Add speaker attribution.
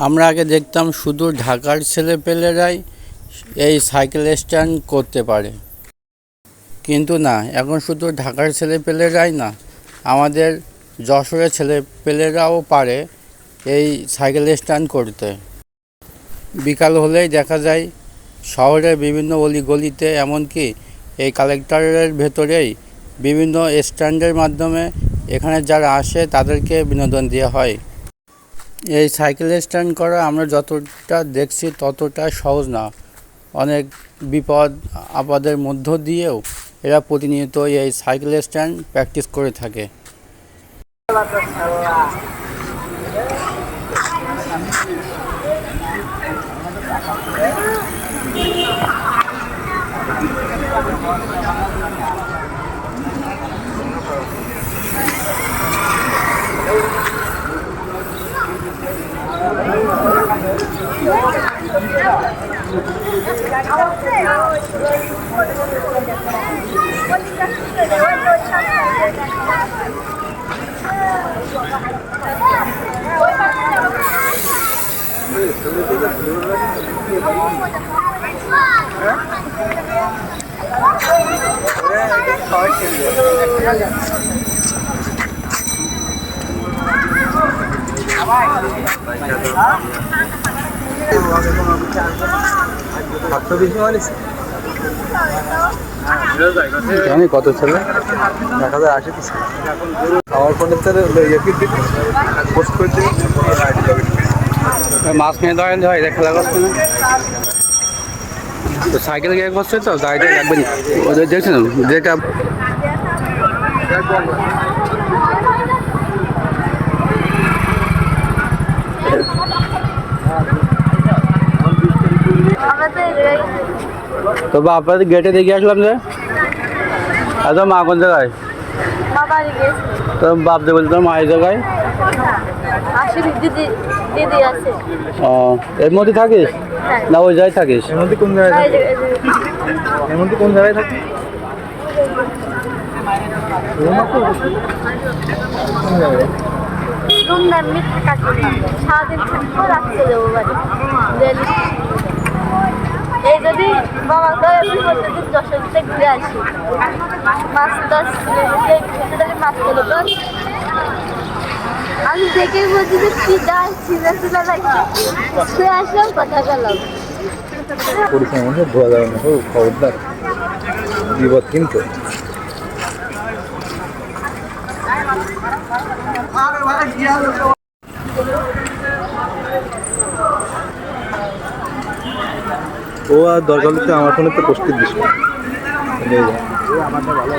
Speaker 1: আমরা আগে দেখতাম শুধু ঢাকার ছেলেপেলেরাই এই সাইকেল স্ট্যান্ড করতে পারে, কিন্তু না, এখন শুধু ঢাকার ছেলেপেলেরাই না, আমাদের যশোরের ছেলেপেলেরাও পারে এই সাইকেল স্ট্যান্ড করতে। বিকাল হলেই দেখা যায় শহরের বিভিন্ন অলিগলিতে, এমনকি এই কালেক্টরের ভেতরেই বিভিন্ন স্ট্যান্ডের মাধ্যমে এখানে যারা আসে তাদেরকে বিনোদন দেওয়া হয়। এই সাইকেল স্ট্যান্ড করা আমরা যতটা দেখছি ততটা সহজ না। অনেক বিপদ আপদের মধ্য দিয়েও এরা প্রতিনিয়ত এই সাইকেল স্ট্যান্ড প্র্যাকটিস করে থাকে। কত ছিল? 1080 পিস। আমার ফোনে পোস্ট করে দিই। মাছ নিয়ে ধরেন হয়, খেলা করছে না তো, সাইকেল গিয়ে করছে তো, গাড়িটা রাখবেন। ওদের দেখছেন যেটা তো আপনাদের গেটে দেখে আসলাম যে একদম মা কোন জায়গায়? তো বাপ দে বলতো মা এই জায়গায়। ও, এর মধ্যে থাকিস না ওই জায়গায় থাকিস? এর মধ্যে কোন জায়গায় থাকিস? এর মধ্যে কোন জায়গায় থাকিস?
Speaker 2: সারাদিন থাকবো, রাখতে যাবো বাড়ি। এই যদি বাবা প্রতিদিন যশোর থেকে ঘুরে আসি, মাছ মাছ পেলো তো আমি দেখে বলছি যে কি যায় ছিঁড়া ছিঁড়া লাগছে, আসলাম কথা গেলাম।
Speaker 3: পরিশ্রম মধ্যে ধোয়া যাবে না, খবরদার বিপদ কিন্তু। ও আর দরকার হলে আমার ফোনে তো পোস্ট দিস আমারটা ভালো